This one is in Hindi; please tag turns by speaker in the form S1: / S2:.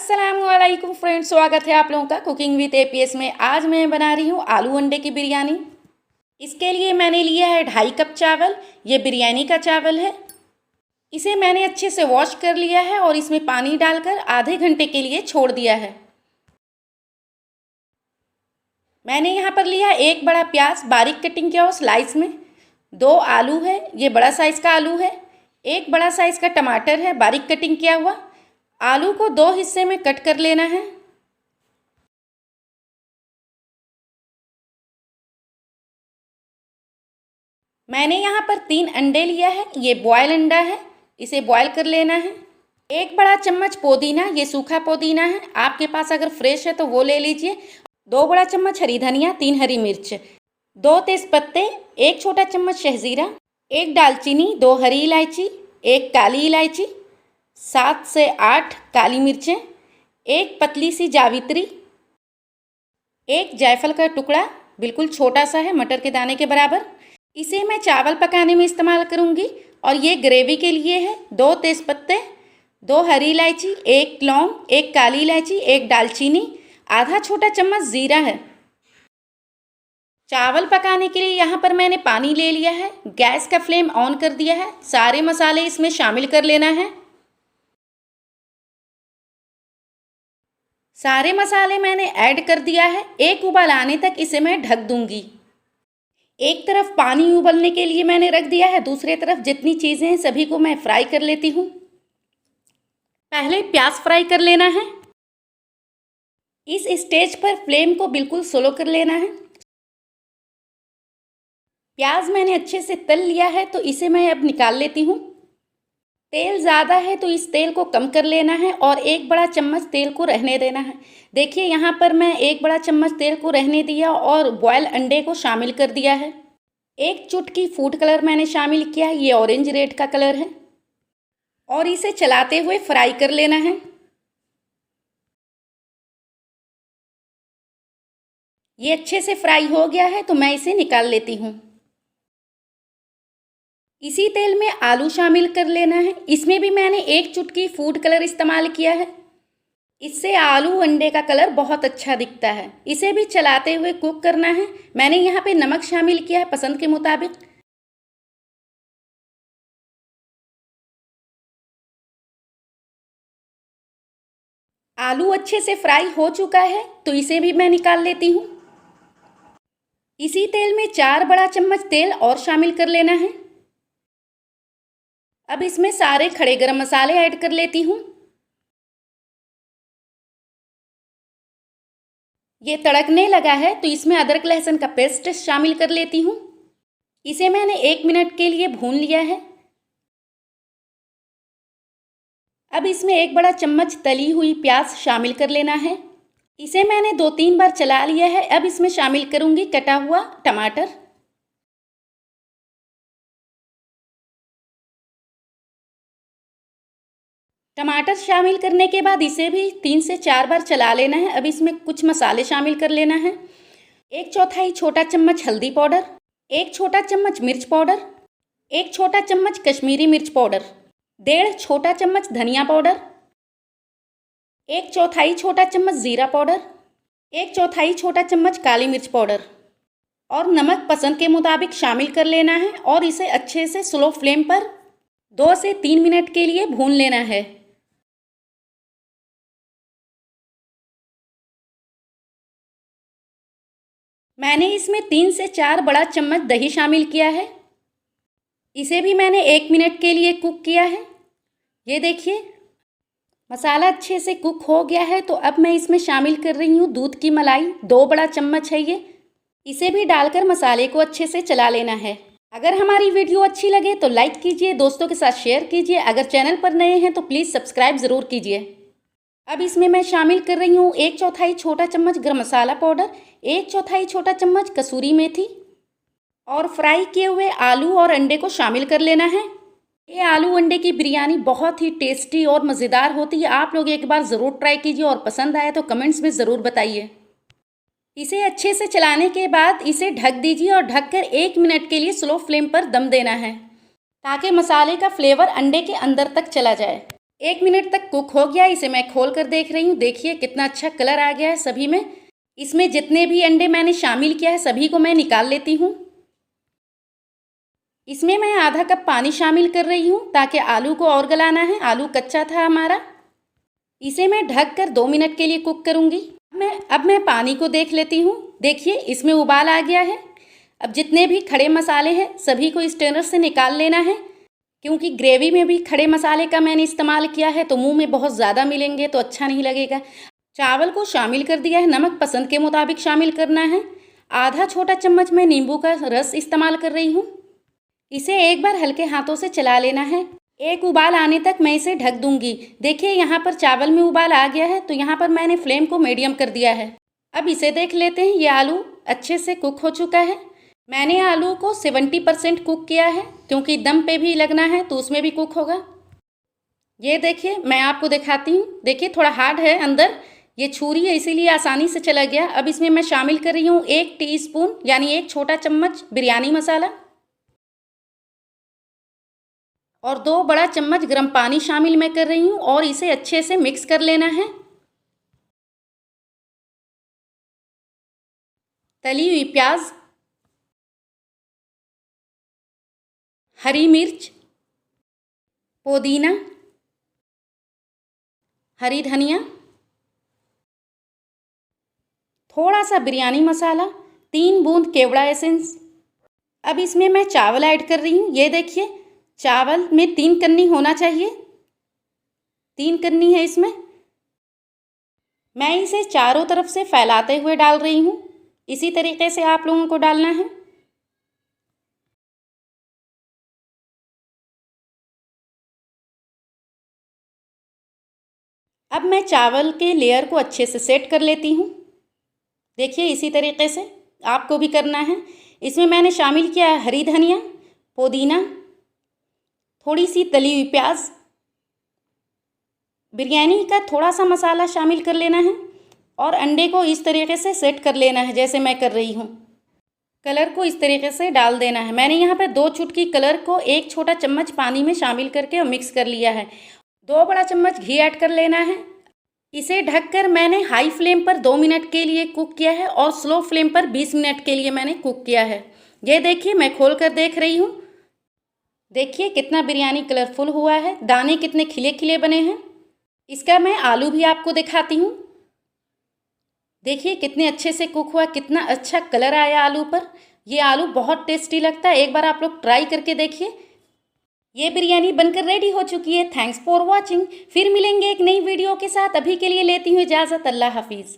S1: अस्सलामुअलैकुम फ्रेंड्स, स्वागत है आप लोगों का कुकिंग विद एपीएस में। आज मैं बना रही हूँ आलू अंडे की बिरयानी। इसके लिए मैंने लिया है 2.5 कप चावल। ये बिरयानी का चावल है। इसे मैंने अच्छे से वॉश कर लिया है और इसमें पानी डालकर आधे घंटे के लिए छोड़ दिया है। मैंने यहाँ पर लिया 1 बड़ा प्याज बारीक कटिंग किया हुआ स्लाइस में। 2 आलू है, ये बड़ा साइज़ का आलू है। 1 बड़ा साइज़ का टमाटर है बारीक कटिंग किया हुआ। आलू को 2 हिस्से में कट कर लेना है। मैंने यहाँ पर 3 अंडे लिया है। ये बॉयल अंडा है, इसे बॉयल कर लेना है। 1 बड़ा चम्मच पुदीना, ये सूखा पुदीना है, आपके पास अगर फ्रेश है तो वो ले लीजिए। 2 बड़ा चम्मच हरी धनिया, 3 हरी मिर्च, 2 तेज पत्ते, 1 छोटा चम्मच शहजीरा, 1 दालचीनी, 2 हरी इलायची, 1 काली इलायची, 7 से 8 काली मिर्चें, 1 पतली सी जावित्री, 1 जायफल का टुकड़ा, बिल्कुल छोटा सा है, मटर के दाने के बराबर। इसे मैं चावल पकाने में इस्तेमाल करूंगी। और ये ग्रेवी के लिए है। 2 तेज़पत्ते, 2 हरी इलायची, 1 लौंग, 1 काली इलायची, 1 दालचीनी, आधा छोटा चम्मच ज़ीरा है। चावल पकाने के लिए यहाँ पर मैंने पानी ले लिया है। गैस का फ्लेम ऑन कर दिया है। सारे मसाले इसमें शामिल कर लेना है। सारे मसाले मैंने ऐड कर दिया है। एक उबाल आने तक इसे मैं ढक दूंगी। एक तरफ पानी उबलने के लिए मैंने रख दिया है, दूसरी तरफ जितनी चीज़ें हैं सभी को मैं फ्राई कर लेती हूँ। पहले प्याज फ्राई कर लेना है। इस स्टेज पर फ्लेम को बिल्कुल स्लो कर लेना है। प्याज मैंने अच्छे से तल लिया है तो इसे मैं अब निकाल लेती हूँ। तेल ज़्यादा है तो इस तेल को कम कर लेना है और 1 बड़ा चम्मच तेल को रहने देना है। देखिए यहाँ पर मैं 1 बड़ा चम्मच तेल को रहने दिया और बॉयल अंडे को शामिल कर दिया है। 1 चुटकी फूड कलर मैंने शामिल किया है, ये ऑरेंज रेड का कलर है। और इसे चलाते हुए फ्राई कर लेना है। ये अच्छे से फ्राई हो गया है तो मैं इसे निकाल लेती हूँ। इसी तेल में आलू शामिल कर लेना है। इसमें भी मैंने 1 चुटकी फूड कलर इस्तेमाल किया है। इससे आलू अंडे का कलर बहुत अच्छा दिखता है। इसे भी चलाते हुए कुक करना है। मैंने यहाँ पे नमक शामिल किया है पसंद के मुताबिक। आलू अच्छे से फ्राई हो चुका है तो इसे भी मैं निकाल लेती हूँ। इसी तेल में 4 बड़ा चम्मच तेल और शामिल कर लेना है। अब इसमें सारे खड़े गरम मसाले ऐड कर लेती हूँ। ये तड़कने लगा है तो इसमें अदरक लहसुन का पेस्ट शामिल कर लेती हूँ। इसे मैंने 1 मिनट के लिए भून लिया है। अब इसमें 1 बड़ा चम्मच तली हुई प्याज शामिल कर लेना है। इसे मैंने 2-3 बार चला लिया है। अब इसमें शामिल करूँगी कटा हुआ टमाटर। टमाटर शामिल करने के बाद इसे भी 3 से 4 बार चला लेना है। अब इसमें कुछ मसाले शामिल कर लेना है। 1/4 छोटा चम्मच हल्दी पाउडर, 1 छोटा चम्मच मिर्च पाउडर, 1 छोटा चम्मच कश्मीरी मिर्च पाउडर, 1.5 छोटा चम्मच धनिया पाउडर, 1/4 छोटा चम्मच ज़ीरा पाउडर, 1/4 छोटा चम्मच काली मिर्च पाउडर और नमक पसंद के मुताबिक शामिल कर लेना है। और इसे अच्छे से स्लो फ्लेम पर 2 से 3 मिनट के लिए भून लेना है। मैंने इसमें 3 से 4 बड़ा चम्मच दही शामिल किया है। इसे भी मैंने 1 मिनट के लिए कुक किया है। ये देखिए मसाला अच्छे से कुक हो गया है तो अब मैं इसमें शामिल कर रही हूँ दूध की मलाई। 2 बड़ा चम्मच है ये। इसे भी डालकर मसाले को अच्छे से चला लेना है। अगर हमारी वीडियो अच्छी लगे तो लाइक कीजिए, दोस्तों के साथ शेयर कीजिए। अगर चैनल पर नए हैं तो प्लीज़ सब्सक्राइब ज़रूर कीजिए। अब इसमें मैं शामिल कर रही हूँ 1/4 छोटा चम्मच गरम मसाला पाउडर, 1/4 छोटा चम्मच कसूरी मेथी और फ्राई किए हुए आलू और अंडे को शामिल कर लेना है। ये आलू अंडे की बिरयानी बहुत ही टेस्टी और मज़ेदार होती है। आप लोग एक बार ज़रूर ट्राई कीजिए और पसंद आए तो कमेंट्स में ज़रूर बताइए। इसे अच्छे से चलाने के बाद इसे ढक दीजिए और ढककर 1 मिनट के लिए स्लो फ्लेम पर दम देना है ताकि मसाले का फ्लेवर अंडे के अंदर तक चला जाए। 1 मिनट तक कुक हो गया। इसे मैं खोल कर देख रही हूँ। देखिए कितना अच्छा कलर आ गया है सभी में। इसमें जितने भी अंडे मैंने शामिल किया है सभी को मैं निकाल लेती हूँ। इसमें मैं आधा कप पानी शामिल कर रही हूँ ताकि आलू को और गलाना है। आलू कच्चा था हमारा। इसे मैं ढक कर 2 मिनट के लिए कुक करूँगी। अब मैं पानी को देख लेती हूँ। देखिए इसमें उबाल आ गया है। अब जितने भी खड़े मसाले हैं सभी को स्ट्रेनर से निकाल लेना है, क्योंकि ग्रेवी में भी खड़े मसाले का मैंने इस्तेमाल किया है तो मुंह में बहुत ज़्यादा मिलेंगे तो अच्छा नहीं लगेगा। चावल को शामिल कर दिया है। नमक पसंद के मुताबिक शामिल करना है। आधा छोटा चम्मच मैं नींबू का रस इस्तेमाल कर रही हूँ। इसे एक बार हल्के हाथों से चला लेना है। एक उबाल आने तक मैं इसे ढक दूंगी। देखिए यहाँ पर चावल में उबाल आ गया है तो यहाँ पर मैंने फ्लेम को मीडियम कर दिया है। अब इसे देख लेते हैं। ये आलू अच्छे से कुक हो चुका है। मैंने आलू को 70% कुक किया है, क्योंकि दम पे भी लगना है तो उसमें भी कुक होगा। ये देखिए मैं आपको दिखाती हूँ। देखिए थोड़ा हार्ड है अंदर, ये छुरी है इसीलिए आसानी से चला गया। अब इसमें मैं शामिल कर रही हूँ 1 टीस्पून यानी 1 छोटा चम्मच बिरयानी मसाला और 2 बड़ा चम्मच गर्म पानी शामिल मैं कर रही हूँ और इसे अच्छे से मिक्स कर लेना है। तली हुई प्याज, हरी मिर्च, पुदीना, हरी धनिया, थोड़ा सा बिरयानी मसाला, 3 बूंद केवड़ा एसेंस। अब इसमें मैं चावल ऐड कर रही हूँ। ये देखिए चावल में 3 कन्नी होना चाहिए। 3 कन्नी है इसमें। मैं इसे चारों तरफ से फैलाते हुए डाल रही हूँ। इसी तरीके से आप लोगों को डालना है। अब मैं चावल के लेयर को अच्छे से सेट कर लेती हूँ। देखिए इसी तरीके से आपको भी करना है। इसमें मैंने शामिल किया है हरी धनिया, पुदीना, थोड़ी सी तली हुई प्याज, बिरयानी का थोड़ा सा मसाला शामिल कर लेना है और अंडे को इस तरीके से सेट कर लेना है जैसे मैं कर रही हूँ। कलर को इस तरीके से डाल देना है। मैंने यहाँ पर 2 चुटकी कलर को 1 छोटा चम्मच पानी में शामिल करके और मिक्स कर लिया है। 2 बड़ा चम्मच घी ऐड कर लेना है। इसे ढककर मैंने हाई फ्लेम पर 2 मिनट के लिए कुक किया है और स्लो फ्लेम पर 20 मिनट के लिए मैंने कुक किया है। ये देखिए मैं खोल कर देख रही हूँ। देखिए कितना बिरयानी कलरफुल हुआ है, दाने कितने खिले खिले बने हैं। इसका मैं आलू भी आपको दिखाती हूँ। देखिए कितने अच्छे से कुक हुआ, कितना अच्छा कलर आया आलू पर। ये आलू बहुत टेस्टी लगता है, एक बार आप लोग ट्राई करके देखिए। ये बिरयानी बनकर रेडी हो चुकी है। Thanks for watching. फिर मिलेंगे एक नई वीडियो के साथ। अभी के लिए लेती हूँ इजाज़त। अल्लाह हाफिज़।